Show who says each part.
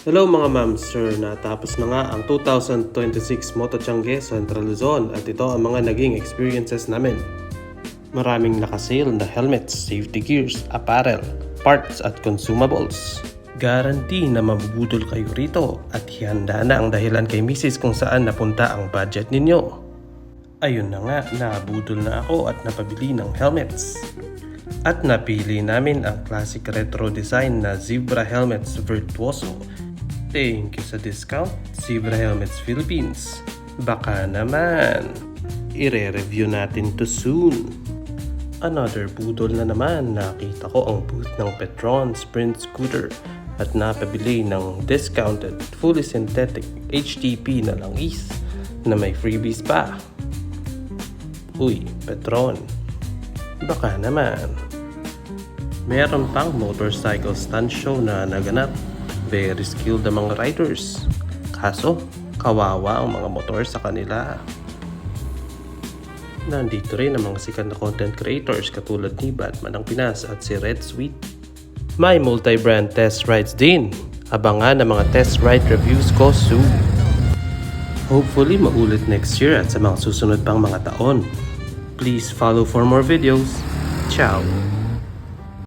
Speaker 1: Hello mga ma'am, sir, natapos na nga ang 2026 Moto Changi Central Luzon at ito ang mga naging experiences namin. Maraming nakasale na helmets, safety gears, apparel, parts at consumables. Guarantee na mabubudol kayo rito at hihanda na ang dahilan kay Mrs. kung saan napunta ang budget ninyo. Ayun na nga, nabudol na ako at napabili ng helmets. At napili namin ang classic retro design na Zebra Helmets Virtuoso. Thank you sa discount, Zebra Helmets Philippines. Baka naman, ire-review natin to soon. Another budol na naman, nakita ko ang booth ng Petron Sprint Scooter at napabili ng discounted, fully synthetic HTP na langis na may freebies pa. Uy, Petron, baka naman. Meron pang motorcycle stunt show na naganap. Very skilled ang mga riders. Kaso, kawawa ang mga motor sa kanila. Nandito rin ang mga sikat na content creators katulad ni Batman ng Pinas at si Red Sweet. May multi-brand test rides din. Abangan ang mga test ride reviews ko soon. Hopefully maulit next year at sa mga susunod pang mga taon. Please follow for more videos. Ciao!